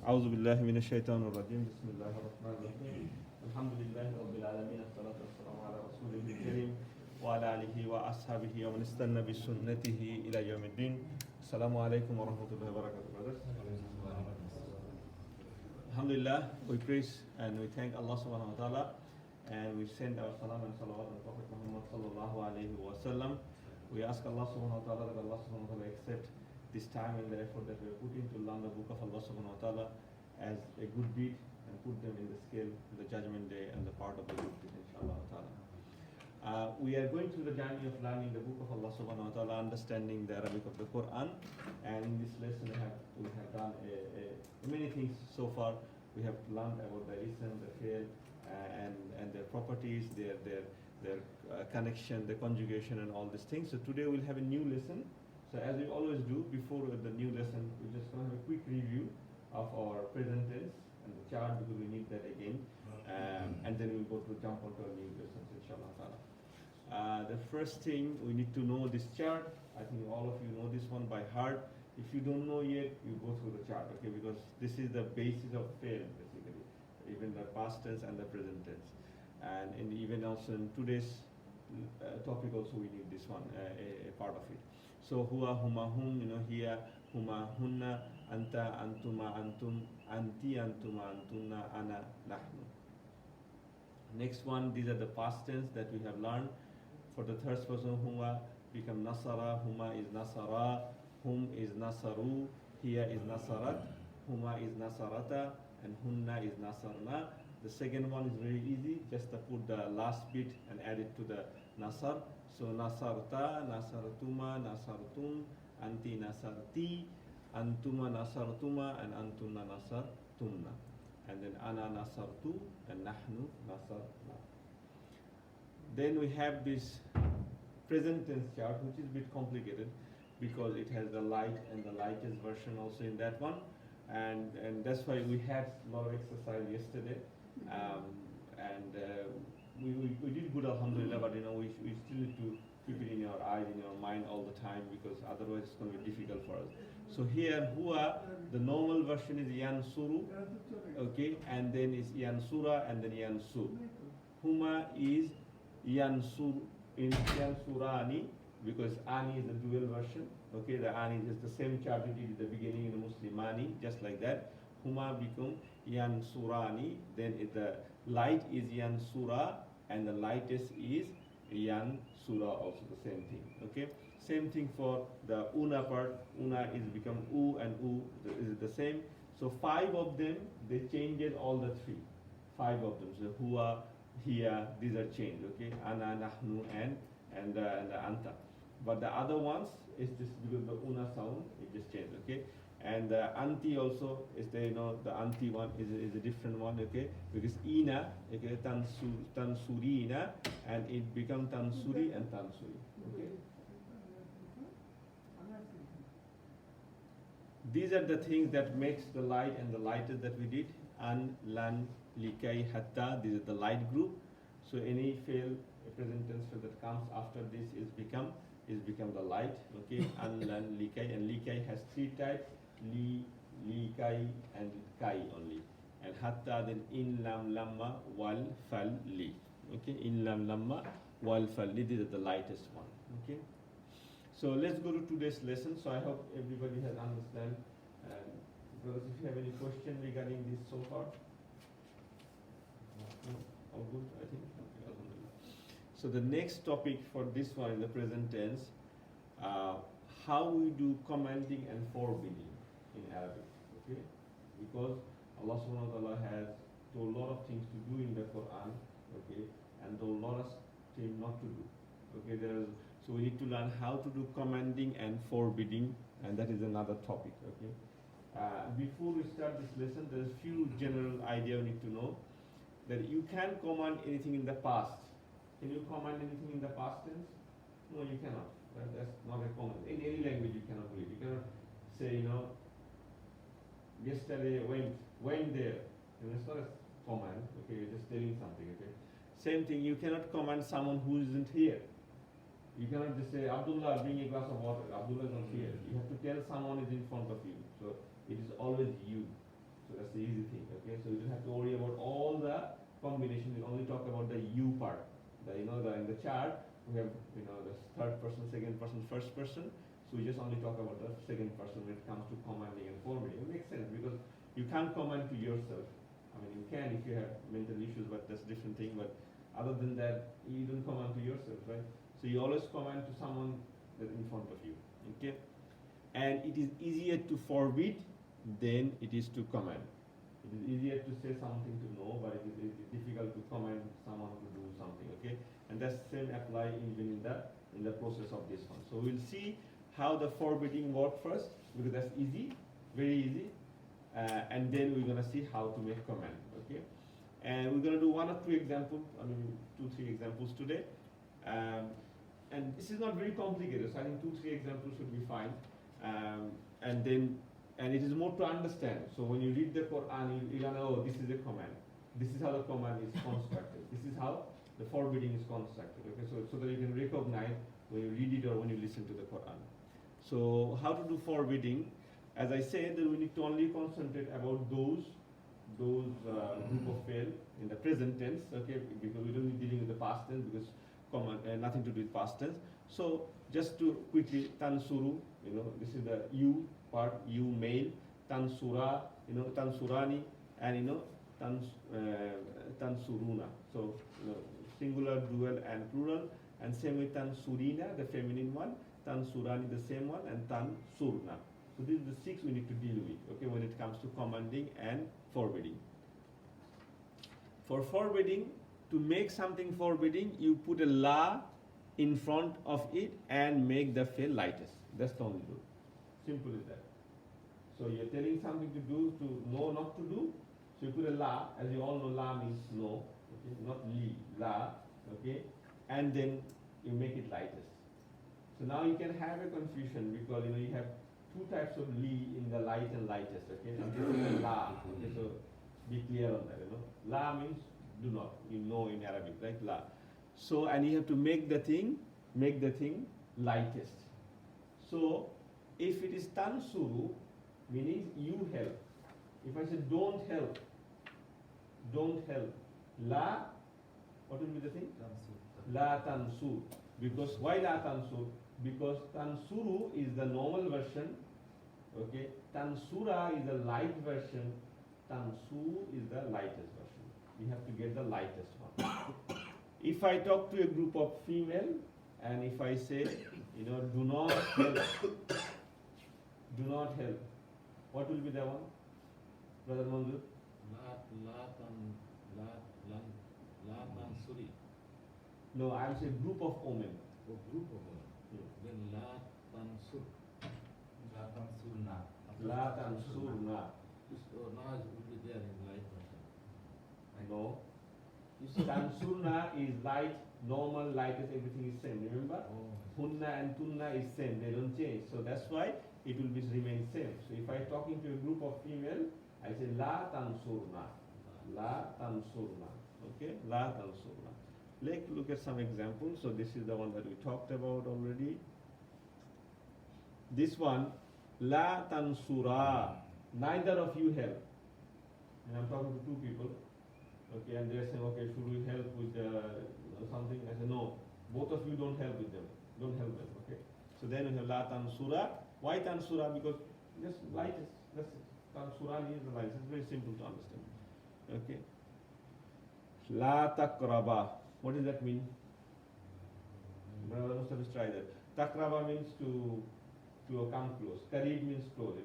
أعوذ بالله من الشيطان الرجيم بسم الله الرحمن الرحيم الحمد لله رب العالمين الصلاة والسلام على رسوله الكريم وعلى آله وأصحابه ومن استنى بسنته إلى يوم الدين السلام عليكم ورحمة الله وبركاته brothers. Alhamdulillah, we praise and we thank Allah subhanahu wa ta'ala and we send our salam and salawat on Prophet Muhammad sallallahu alayhi wa sallam. We ask Allah subhanahu wa ta'ala that Allah subhanahu wa ta'ala accept this time and the effort that we are putting to learn the book of Allah subhanahu wa ta'ala as a good deed and put them in the scale in the judgment day and the part of the good deed inshallah ta'ala. We are going through the journey of learning the book of Allah subhanahu wa ta'ala, understanding the Arabic of the Quran, and in this lesson we have done many things so far. We have learned about the ism, the fi'l, and their properties, their connection, the conjugation, and all these things. So today we'll have a new lesson. So as we always do before the new lesson, we're just going to have a quick review of our present tense and the chart because we need that again, and then we'll go to jump onto our new lessons inshallah ta'ala. The first thing we need to know this chart. I think all of you know this one by heart. If you don't know yet, you go through the chart, okay? Because this is the basis of fail, basically, even the past tense and the present tense. And even also in today's topic, also we need this one, a part of it. So huwa, huma, hum, here, huma, hunna, anta, antuma, antum, anti, antuma, antunna, ana, nahnu. Next one, these are the past tense that we have learned. For the third person, huwa become nasara, huma is nasara, hum is nasaru, here is nasarat, huma is nasarata, and hunna is nasarna. The second one is very easy, just to put the last bit and add it to the nasar. So nasarta, nasartuma, nasartum, anti nasarti, antuma nasartuma, and antuna nasartumna. And then ana nasartu, and nahnu nasarna. Then we have this present tense chart, which is a bit complicated because it has the light and the lightest version also in that one. And that's why we had a lot of exercise yesterday. We did good alhamdulillah, but we still need to keep it in your eyes, in your mind all the time because otherwise it's going to be difficult for us. So here huwa, the normal version is yansuru, okay, and then is yansura and then yansur. Huma is yansur in yansurani because ani is the dual version, okay, the ani is the same chart we did at the beginning in the muslimani, just like that. Huma become yansurani, then the light is yansura and the lightest is yansura, also the same thing, okay. Same thing for the una part, una is become u and u is the same. So 5 of them, they changed all the 3, 5 of them. So huwa, here, these are changed, okay, ana, nahnu, and the anta. But the other ones is just because the una sound, it just changed, okay. And the anti also is the the anti one is a different one, okay, because ina, okay, tansurina, and it become tansuri and tansuri, okay. These are the things that makes the light and the lightest that we did. An, lan, likai, hatta, these are the light group. So any fail, present tense that comes after this is become the light, okay. An, lan, likai, and likai has 3 types, li, likai, and kai only. And hatta, then in, lam, lamma, wal, fal, li, okay. In, lam, lamma, wal, fal, li, these are the lightest one, okay. So let's go to today's lesson. So I hope everybody has understand. Brothers, if you have any question regarding this so far, no? All good, I think. Okay, so the next topic for this one in the present tense, how we do commanding and forbidding in Arabic, okay? Because Allah subhanahu wa ta'ala has told a lot of things to do in the Quran, okay, and told a lot of things not to do, okay. So we need to learn how to do commanding and forbidding, and that is another topic, okay. Before we start this lesson, there's a few general idea we need to know. That you can command anything in the past. Can you command anything in the past tense? No, you cannot. That's not a command. In any language you cannot do it. You cannot say, yesterday went there. It's not a command, okay, you're just telling something, okay. Same thing, you cannot command someone who isn't here. You cannot just say, Abdullah, bring a glass of water. Abdullah is not here. You have to tell someone is in front of you. So it is always you. So that's the easy thing. Okay, so you don't have to worry about all the combination. We only talk about the you part. In the chart we have the third person, second person, first person. So we just only talk about the second person when it comes to commanding and forwarding. It makes sense because you can't command to yourself. I mean, you can if you have mental issues, but that's a different thing. But other than that, you don't command to yourself, right? So you always command to someone that's in front of you. Okay, and it is easier to forbid than it is to command. It is easier to say something to no, but it is difficult to command someone to do something. Okay, and that's same apply even in the process of this one. So we'll see how the forbidding work first, because that's easy, very easy, and then we're gonna see how to make command. Okay, and we're gonna do 1 or 2 examples. I mean 2-3 examples today, and this is not very complicated. So I think 2-3 examples should be fine, and it is more to understand. So when you read the Quran, you're gonna know this is a command. This is how the command is constructed. This is how the forbidding is constructed. Okay, so that you can recognize when you read it or when you listen to the Quran. So how to do forbidding? As I said, that we need to only concentrate about those group of fail in the present tense. Okay, because we don't be dealing with the past tense because nothing to do with past tense. So just to quickly, tansuru, this is the you part, you male, tansura, tansurani, and tansuruna. So singular, dual, and plural, and same with tansurina, the feminine one, tansurani, the same one, and tansurna. So these are the 6 we need to deal with. Okay, when it comes to commanding and forbidding. For forbidding, to make something forbidding, you put a la in front of it and make the fail lightest. That's the only rule. Simple as that. So you're telling something to do, to know, not to do. So you put a la, as you all know, la means no, okay, not li, la, okay, and then you make it lightest. So now you can have a confusion because you have 2 types of li in the light and lightest, okay, and this is a la, okay, so be clear on that, La means do not, in Arabic, right, la. So, and you have to make the thing lightest. So, if it is tansuru, meaning you help. If I say don't help, la, what will be the thing? La tansur. Because why la tansur? Because tansuru is the normal version, okay? Tansura is the light version, tansur is the lightest version. We have to get the lightest one. If I talk to a group of female, and if I say, do not help, what will be the one? Brother Manzur? La tansuri. No, I am saying group of women. Oh, group of women. Then la tansur. La tansurna. La tansurna. Now it will be there in light version. No. Tansurna is light, normal, lightest, everything is same. Remember? Oh. Hunna and tunna is same. They don't change. So that's why it will remain same. So if I talking to a group of female, I say la tansurna. La tansurna. Okay? La tansurna. Let's look at some examples. So this is the one that we talked about already. This one, la tansura. Neither of you help. And I'm talking to 2 people. Okay, and they're saying, okay, should we help with something? I say, no, both of you don't help with them. Don't help them, okay? So then we have la tansura. Why tansura? Because just lightest. That's it. Tansura means the lightest. It's very simple to understand. Okay. La takraba. What does that mean? Brother Mustafa, try that. Takraba means to come close. Karib means close,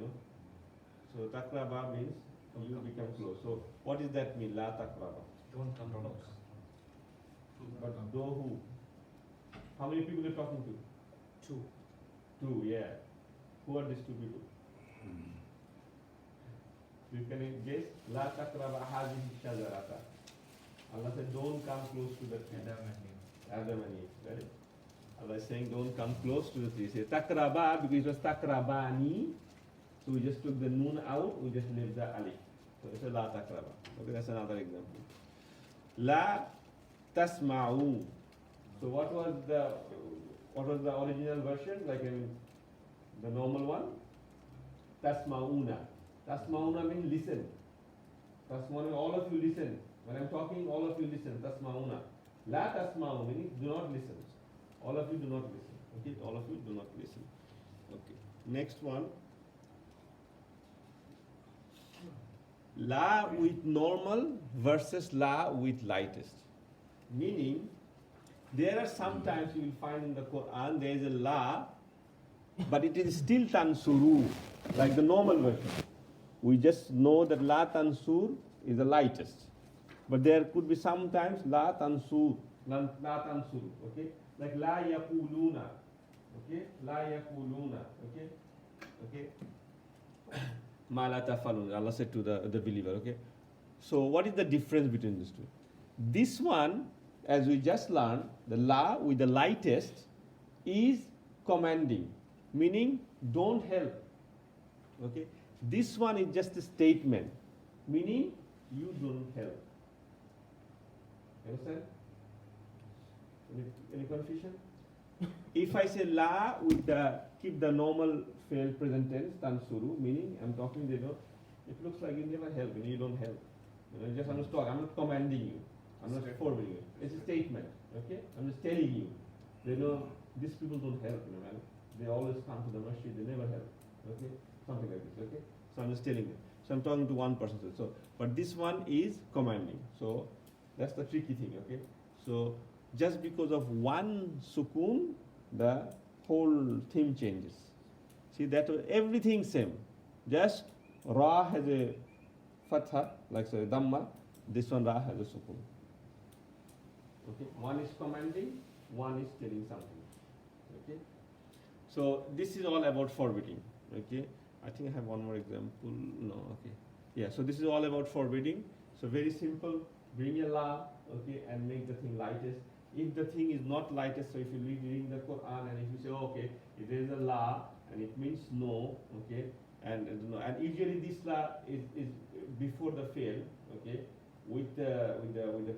So takraba means you become close. So what does that mean? La takraba. Don't come close. But do who? How many people are you talking to? 2. 2, yeah. Who are these 2 people? You can guess. La takraba hadhihi shajarata. Allah said, don't come close to the tree. Adam and Eve, right? Allah is saying, don't come close to the tree. Say takraba, because it was takrabani. So we just took the noon out, we just left the alif. So it's a la takraba. Okay, that's another example. La tasma'u. So what was the original version? Like the normal one? Tasma'una. Tasma'una means listen. Tasma'una, all of you listen. When I'm talking, all of you listen. Tasma'una. La tasma'u meaning do not listen. All of you do not listen. Okay, all of you do not listen. Okay. Next one. La with normal versus la with lightest. Meaning, there are sometimes you will find in the Quran there is a la, but it is still tansuru, like the normal version. We just know that la tansur is the lightest. But there could be sometimes la tansur, la tansur, okay? Like la yaquluna, okay? La yaquluna, okay? Okay? Ma la tafalun, Allah said to the believer, okay? So what is the difference between these two? This one, as we just learned, the la with the lightest is commanding, meaning don't help, okay? This one is just a statement, meaning you don't help. Understand? Any confusion? If I say la with the keep the normal failed present tense tansuru, meaning I'm talking, you know, it looks like you never help, you don't help. You know, just I'm just talking, I'm not commanding you, I'm not forbidding you. It's a statement, okay? I'm just telling you. They know these people don't help, you know, man. They always come to the masjid, they never help. Okay? Something like this, okay? So I'm just telling you. So I'm talking to one person. So but this one is commanding. So that's the tricky thing, okay? So just because of one sukun, the whole theme changes. See that everything same. Just ra has a fatha, like say dhamma. This one ra has a sukun. Okay, one is commanding, one is telling something. Okay, so this is all about forbidding. Okay, I think I have one more example. No, okay, yeah. So this is all about forbidding. So very simple. Bring a la, okay, and make the thing lightest. If the thing is not lightest, so if you reading the Quran and if you say, okay, if there is a la and it means no, okay, and usually this la is before the fail, okay, with the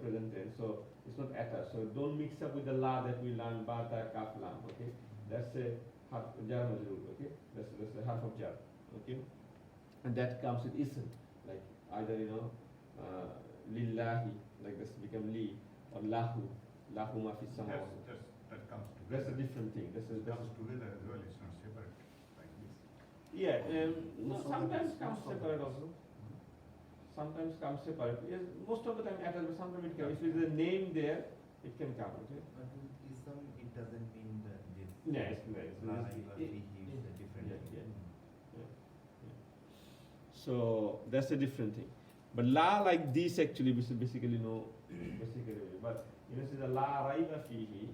present tense. So it's not attached. So don't mix up with the la that we learn bata kaf lam, okay. That's a harf jar majrur, okay. That's a harf of jar, okay, and that comes with ism, like either lillahi, like this become li, or lahu ma fi samawat. That comes together. That's a different thing. That's comes together as well. It's not separate like this. Yeah, no, sometimes comes separate also. Sometimes comes separate. Yes, most of the time attached, but sometimes it can. If there is a name there, it can come. Okay. But in Islam, it doesn't mean that this. Yeah, it's nice. La ilaha fihi is a different Yeah, thing. So that's a different thing. But la like this actually basically no, basically. But see the la raiba fihi,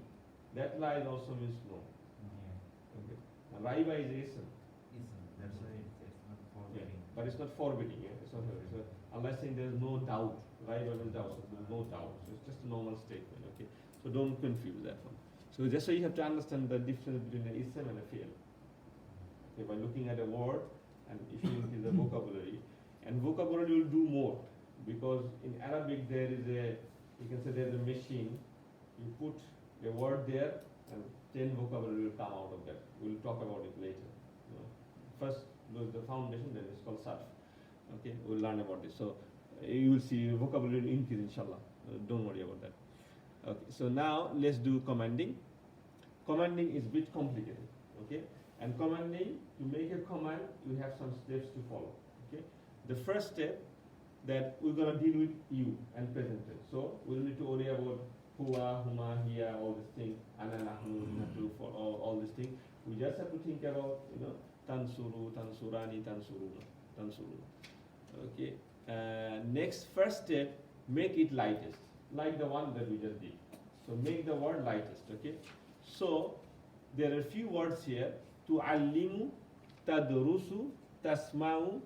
that la is also means no. Yeah. Okay. And raiba is ism. Islam. That's why it's not Yeah. forbidding. But it's not forbidding. Yeah? It's not forbidding. So Allah is saying there is no doubt. Raiba means doubt. So there is no doubt. So it's just a normal statement. Okay. So don't confuse that one. So just so you have to understand the difference between an ism and a fi'l. Okay, by looking at a word and if you increase the vocabulary, and vocabulary will do more because in Arabic there is you can say there's a machine. You put a word there and 10 vocabulary will come out of that. We'll talk about it later. First the foundation, then it's called sarf. Okay, we'll learn about this. So you will see vocabulary increase inshallah. Don't worry about that. Okay, so now let's do commanding. Commanding is a bit complicated. Okay, and commanding, to make a command, you have some steps to follow. Okay, the first step that we're gonna deal with you and present tense. So we don't need to worry about huwa, huma, hiya, all these things, ana, nahnu, nahnu, for all these things. We just have to think about tansuru, tansurani, tansuruna, tansuruna. Okay. Next, first step, make it lightest, like the one that we just did. So make the word lightest. Okay. So there are a few words here: tu'allimu, tadrusu, tasma'u,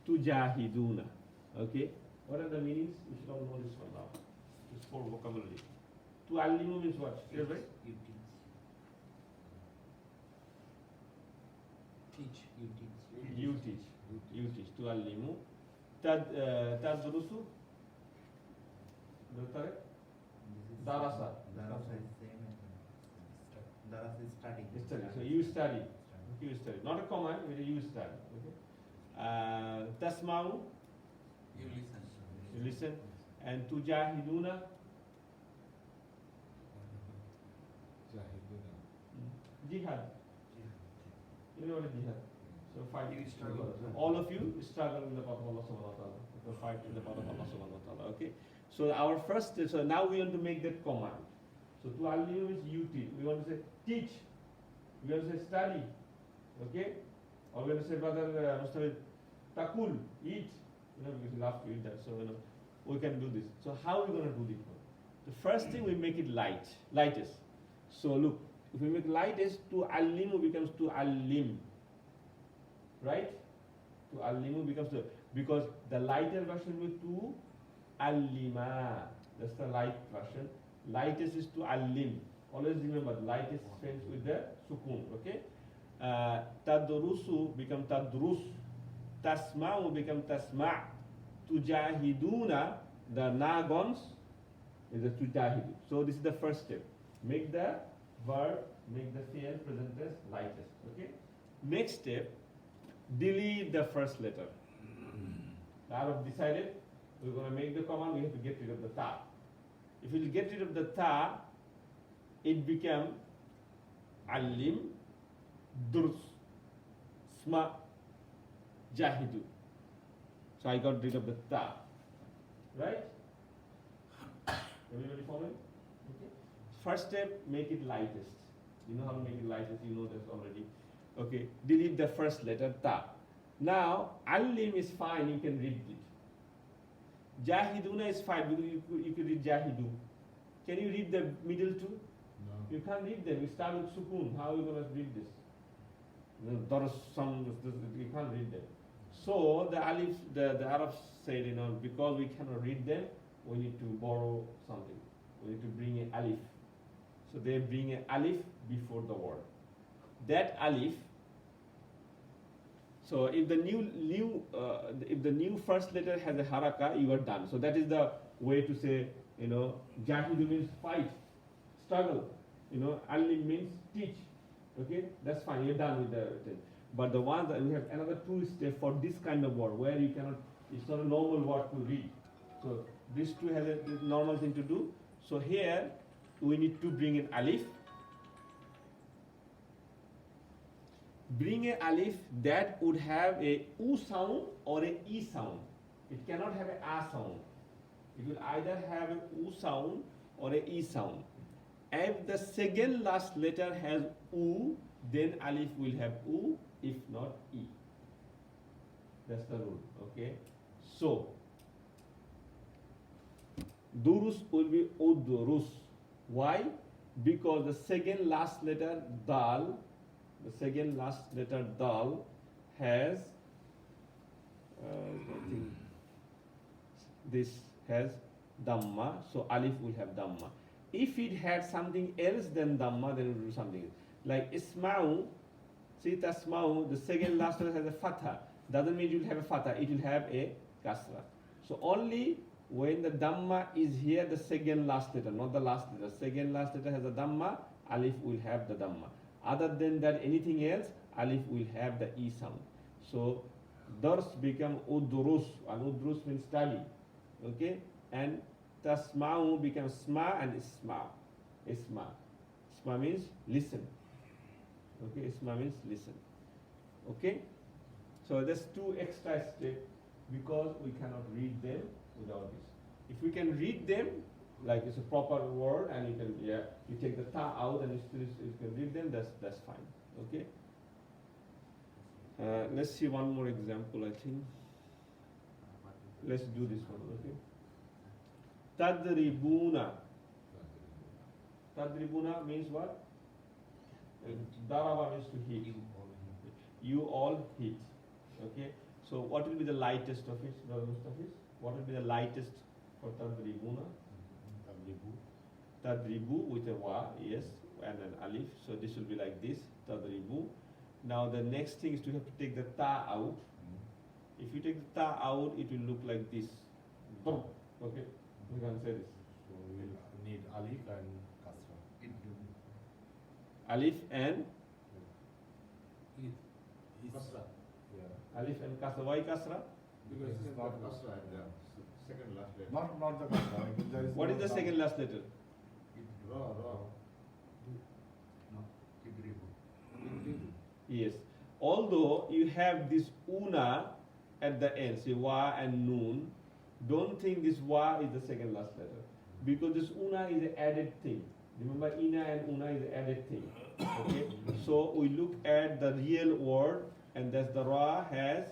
tujahiduna. Okay. What are the meanings? We should all know this one now. It's for vocabulary. Tu'allimu means what? Yes, right? You teach. You teach. You teach. Tu'allimu. Tadrusu. Is that correct? Darasa. Darasa is same as Darasa is studying. Study. So you study. You study. Not a command, but you study. Okay. Tasma'u. You listen. You listen. And tujahiduna, Jahiduna. jihad. You know what is jihad? So fight. You struggle. So all of you struggle in the path of Allah subhanahu wa ta'ala. To fight in the path of Allah subhanahu wa ta'ala. Okay. So our first, so now we want to make that command. So to alimu is you teach. We want to say teach. We want to say study. Okay. Or we want to say brother Mustafa, takul, eat. You know, because you love to eat that. So you know, we can do this. So how are we going to do this? The first thing we make it lightest. So look, if we make lightest, to alimu becomes to alim. Right? To alimu becomes to, because the lighter version will to alima. That's the light version. Lightest is to alim. Always remember, lightest ends with the sukun. Okay? Tadrusu become tadrus. Tasma'u become tasma'. Tujahiduna, the nagons is the tujahidu. So this is the first step. Make the verb, make the fi'l present tense lightest. Okay? Next step, delete the first letter. The Arab decided we're going to make the command, we have to get rid of the ta. If we get rid of the ta, it become alim, durs, sma, jahidu. So I got rid of the ta. Right? Everybody following? Okay. First step, make it lightest. You know how to make it lightest, you know this already. Okay, delete the first letter, ta. Now, alim is fine, you can read it. Jahiduna is fine, because you could read jahidu. Can you read the middle two? No. You can't read them, you start with sukun. How are you going to read this? There are some, you can't read them. So, the alif, the Arabs said, you know, because we cannot read them, we need to borrow something. We need to bring an alif. So, they bring an alif before the word. That alif, so if the new first letter has a haraka, you are done. So that is the way to say, you know, jahidu means fight, struggle. You know, alim means teach. Okay, that's fine. You're done with the thing. But the one that we have another two step for this kind of word where you cannot. It's not a normal word to read. So these two have a normal thing to do. So here we need to bring in alif. Bring a alif that would have a u sound or a e sound. It cannot have a sound. It will either have a u sound or a e sound. If the second last letter has u, then alif will have u, if not e. That's the rule. Okay. So durus will be udurus. Why? Because the second last letter dal. The second last letter dal has, I think this has dhamma, so alif will have dhamma. If it had something else than dhamma, then it will do something else. Like isma'u, see tasma'u, the second last letter has a fatha. Doesn't mean you will have a fatha, it will have a kasra. So only when the dhamma is here, the second last letter, not the last letter. Second last letter has a dhamma, alif will have the dhamma. Other than that, anything else, alif will have the e sound. So, dars become udrus, and udrus means study. Okay? And tasma'u becomes sma and isma. Isma. Isma means listen. Okay? Isma means listen. Okay? So, there's two extra steps because we cannot read them without this. If we can read them, like it's a proper word, and you can you take the ta out and you can read them. That's fine. Okay. Let's see one more example. I think. Let's do this one. Okay. Tadribuna. Tadribuna means what? Daraba means to hit. You all hit. Okay. So what will be the lightest of it, Brother Mustafiz? What will be the lightest for tadribuna? Tadribu with a wa, yes, and an alif. So this will be like this, tadribu. Now the next thing is to have to take the ta out. If you take the ta out, it will look like this. Okay, we can say this. So we will need alif and kasra. Alif and Kasra. Yeah. alif and kasra. Why kasra? Because it's not kasra. Second last letter. Not the kasra. If there is What no is the dam- second last letter? Raw. No, Idribu. Yes. Although you have this una at the end, say wa and noon, don't think this wa is the second last letter. Because this una is an added thing. Remember, ina and una is an added thing. Okay? So we look at the real word, and that's the ra has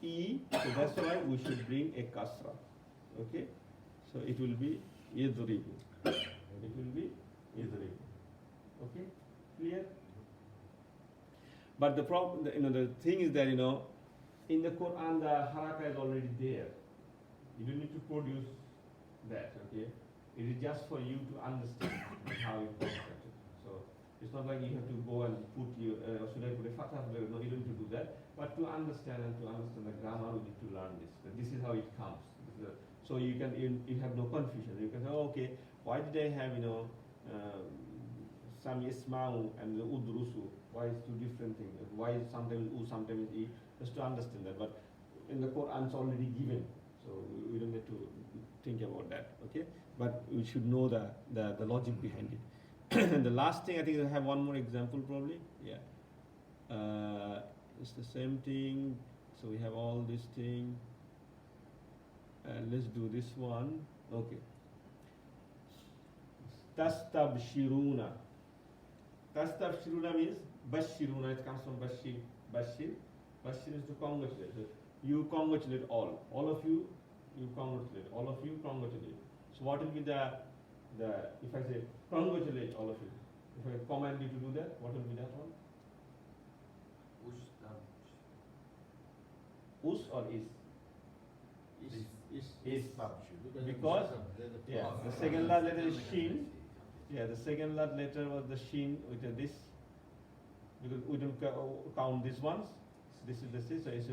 e, so that's why we should bring a kasra. Okay? So it will be yadribu. It will be yadribu. Okay? Clear? But the problem, the thing is that, in the Quran, the haraka is already there. You don't need to produce that, okay? It is just for you to understand how it works. So it's not like you have to go and put your, should I put a fatha? No, you don't need to do that. But to understand the grammar, we need to learn this. This is how it comes. So you have no confusion. You can say, oh, okay, why did I have, some yasma'u and the udrusu? Why is two different things? Why is sometimes u, sometimes e? Just to understand that. But in the Quran, it's already given. So we don't need to think about that, okay? But we should know the logic behind it. And the last thing, I think I have one more example probably. Yeah. It's the same thing. So we have all this thing. And let's do this one. Okay. Tastabshiruna. Tastabshiruna means bashiruna. It comes from bashir. Bashir. Bashir is to congratulate. So you congratulate all. All of you congratulate. All of you congratulate. So what will be the if I say congratulate all of you, if I command you to do that, what will be that one? Us or is? Is. Because yeah, the second last letter is shin. Yeah, the second last letter was the shin with this. Because we don't count these ones. So this is the C, so it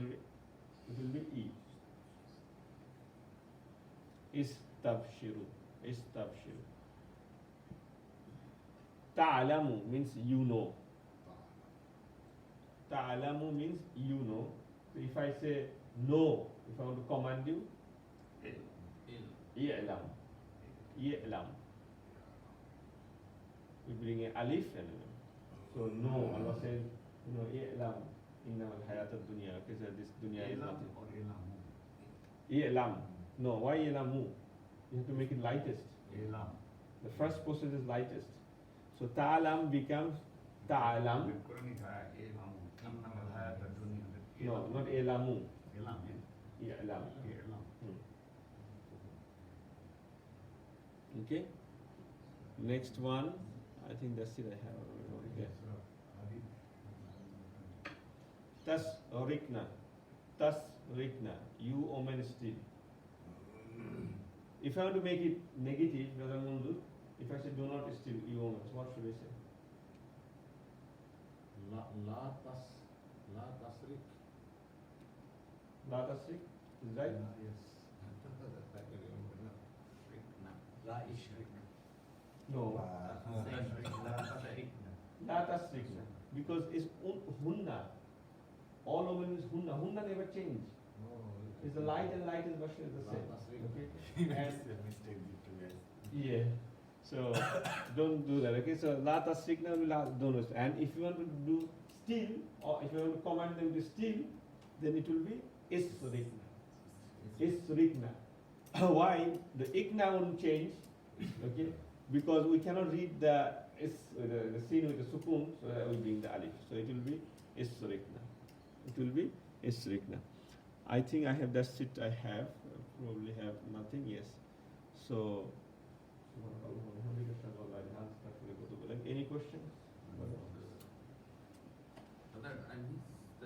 will be E. Istabshiru. Istabshiru. Ta'alamu means you know. Ta'alamu means you know. So if I say no, if I want to command you, I'lam. I'lam. We bring an alif and so no, Allah says, I'lam. Inna al-hayat al-dunya. Okay, so this dunya is nothing. Or Elamu. I'lam. No, why I'lamu? You have to make it lightest. Elam. The first process is lightest. So ta'alam becomes ta'alam. بالقرآن كا Elamu. إنما الحياة الدنيا. No, not elamu. Elam. I'lam. Elam. Okay. Next one. I think that's it. I have. Okay. Tasrikna. Tasrikna. You omen steal. If I want to make it negative, what I'm going to do? If I say do not steal, you omen. So what should I say? La tasrik. La tasrik. Is right? Yes. La ishrik. No. La tasrikna. Because it's hunna. All omen is hunna. Hunna never change. It's the light and light is version is the same. Okay. And yeah. So don't do that. Okay. So la tasrikna will don't. And if you want to do steal, or if you want to command them to steal, then it will be isrikna. Isrikna. Why? The ikna won't change. Okay. Because we cannot read the sin with the sukun, so we bring the alif. So it will be isrikna. It will be isrikna. I think I have, that's it I have. Probably have nothing, yes. So, any questions? I missed